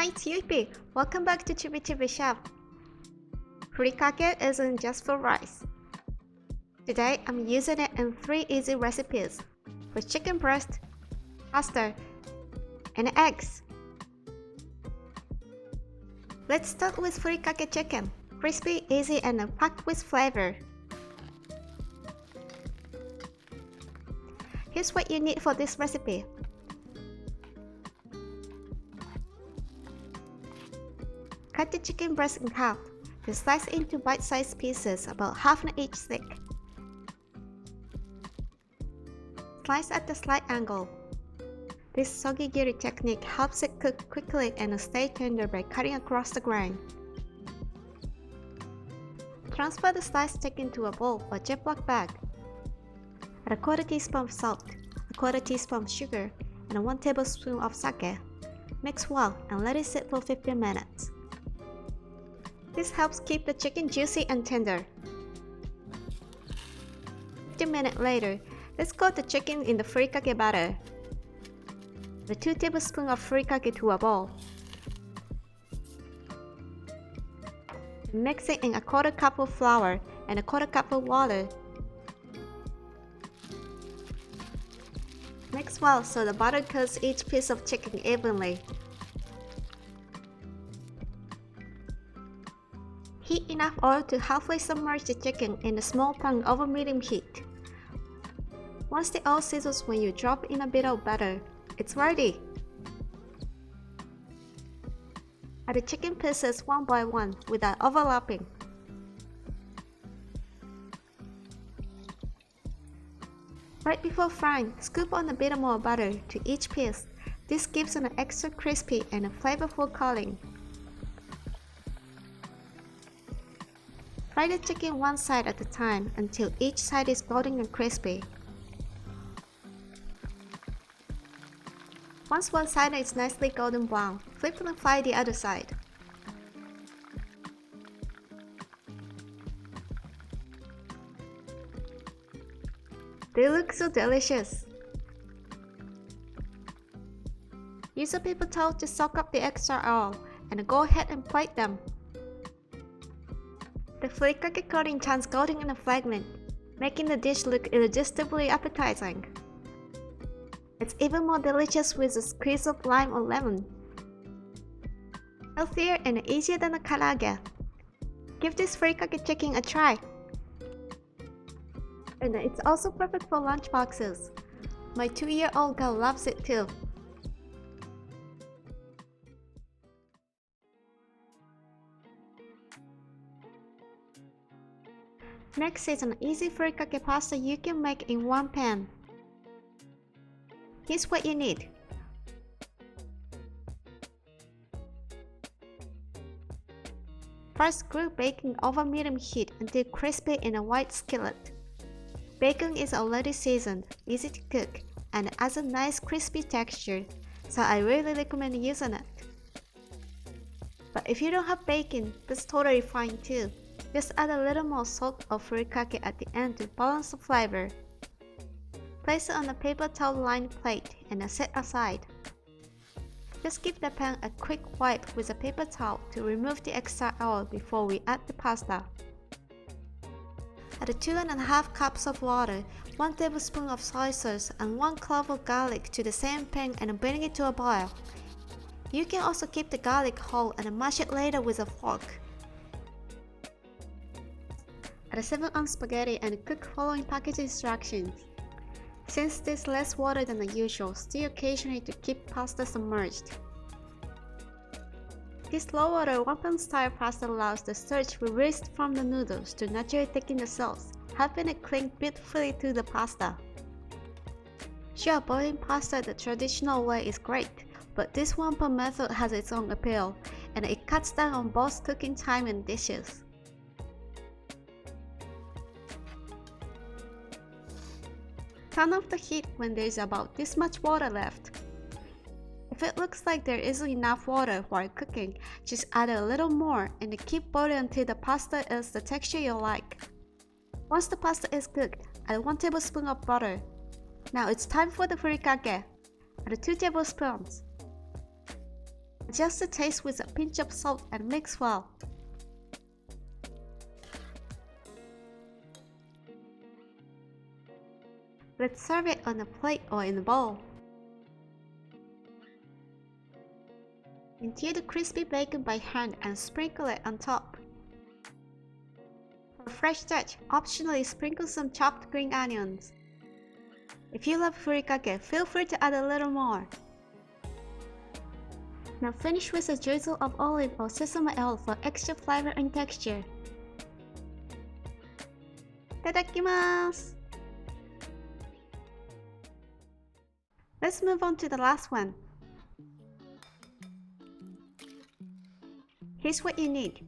Hi, it's Yupi. Welcome back to tbsp. Furikake isn't just for rice. Today, I'm using it in 3 easy recipes for chicken breast, pasta, and eggs. Let's start with furikake chicken. Crispy, easy, and packed with flavor. Here's what you need for this recipe. Cut the chicken breast in half, then slice into bite-sized pieces about half an inch thick. Slice at a slight angle. This sogigiri technique helps it cook quickly and stay tender by cutting across the grain. Transfer the sliced chicken to a bowl or Ziploc bag. Add a quarter teaspoon of salt, a quarter teaspoon of sugar, and 1 tablespoon of sake. Mix well and let it sit for 15 minutes. This helps keep the chicken juicy and tender. 15 minutes later, let's coat the chicken in the furikake batter. Add 2 tablespoons of furikake to a bowl. Mix it in a quarter cup of flour and a quarter cup of water. Mix well so the butter coats each piece of chicken evenly. Heat enough oil to halfway submerge the chicken in a small pan over medium heat. Once the oil sizzles when you drop in a bit of butter, it's ready. Add the chicken pieces one by one without overlapping. Right before frying, scoop on a bit more butter to each piece. This gives an extra crispy and a flavorful coating. Fry the chicken one side at a time until each side is golden and crispy. Once one side is nicely golden brown, flip and fry the other side. They look so delicious! Use a paper towel to soak up the extra oil and go ahead and plate them. The furikake coating turns golden and fragrant, making the dish look irresistibly appetizing. It's even more delicious with a squeeze of lime or lemon. Healthier and easier than a karaage. Give this furikake chicken a try. And it's also perfect for lunch boxes. My 2-year-old girl loves it too. Next is an easy furikake pasta you can make in one pan. Here's what you need. First, grill bacon over medium heat until crispy in a wide skillet. Bacon is already seasoned, easy to cook, and adds a nice crispy texture, so I really recommend using it. But if you don't have bacon, that's totally fine too. Just add a little more salt or furikake at the end to balance the flavor. Place it on a paper towel-lined plate and set aside. Just give the pan a quick wipe with a paper towel to remove the extra oil before we add the pasta. Add 2.5 cups of water, 1 tablespoon of soy sauce, and 1 clove of garlic to the same pan and bring it to a boil. You can also keep the garlic whole and mash it later with a fork. Add 7-ounce spaghetti and cook following package instructions. Since there's less water than the usual, stir occasionally to keep pasta submerged. This low-water wonton style pasta allows the starch released from the noodles to naturally thicken the sauce, helping it cling beautifully to the pasta. Sure, boiling pasta the traditional way is great, but this wonton method has its own appeal, and it cuts down on both cooking time and dishes. Turn off the heat when there is about this much water left. If it looks like there isn't enough water while cooking, just add a little more and keep boiling until the pasta is the texture you like. Once the pasta is cooked, add 1 tablespoon of butter. Now it's time for the furikake. Add 2 tablespoons. Adjust the taste with a pinch of salt and mix well. Let's serve it on a plate or in a bowl. Until the crispy bacon by hand and sprinkle it on top. For a fresh touch, optionally sprinkle some chopped green onions. If you love furikake, feel free to add a little more. Now finish with a drizzle of olive or sesame oil for extra flavor and texture. Itadakimasu! Let's move on to the last one. Here's what you need.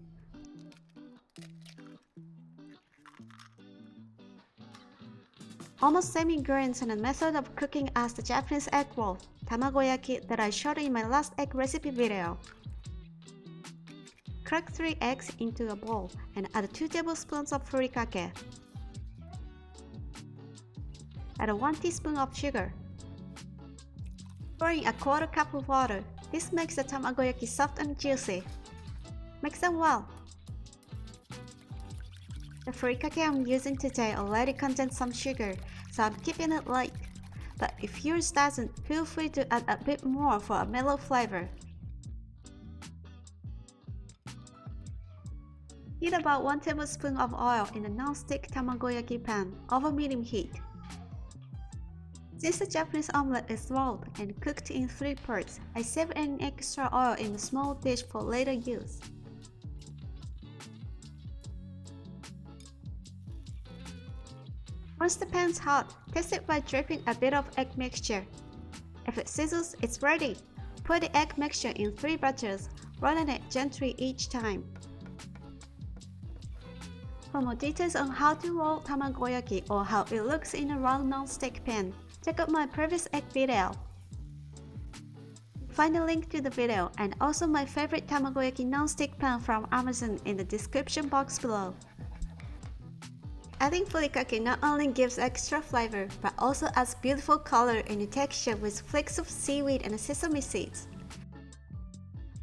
Almost same ingredients and a method of cooking as the Japanese egg roll, Tamagoyaki, that I showed in my last egg recipe video. Crack 3 eggs into a bowl and add 2 tablespoons of furikake. Add 1 teaspoon of sugar. Pour in a quarter cup of water. This makes the tamagoyaki soft and juicy. Mix them well. The furikake I'm using today already contains some sugar, so I'm keeping it light. But if yours doesn't, feel free to add a bit more for a mellow flavor. Heat about 1 tablespoon of oil in a non-stick tamagoyaki pan over medium heat. Since the Japanese omelette is rolled and cooked in 3 parts, I save any extra oil in a small dish for later use. Once the pan's hot, test it by dripping a bit of egg mixture. If it sizzles, it's ready. Pour the egg mixture in 3 batches, rolling it gently each time. For more details on how to roll tamagoyaki or how it looks in a round non-stick pan, check out my previous egg video. Find a link to the video and also my favorite tamagoyaki non-stick pan from Amazon in the description box below. Adding furikake not only gives extra flavor, but also adds beautiful color and texture with flakes of seaweed and sesame seeds.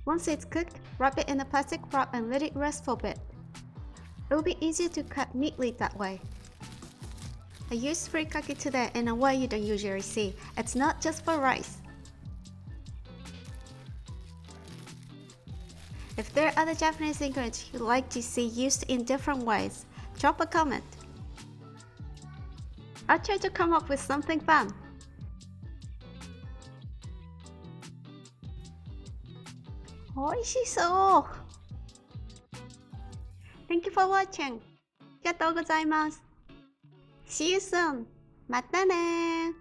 Once it's cooked, wrap it in a plastic wrap and let it rest for a bit. It will be easier to cut neatly that way. I used furikake today in a way you don't usually see. It's not just for rice. If there are other Japanese ingredients you'd like to see used in different ways, drop a comment. I'll try to come up with something fun. Oishishou! Thank you for watching. ありがとうございます。See you soon. またね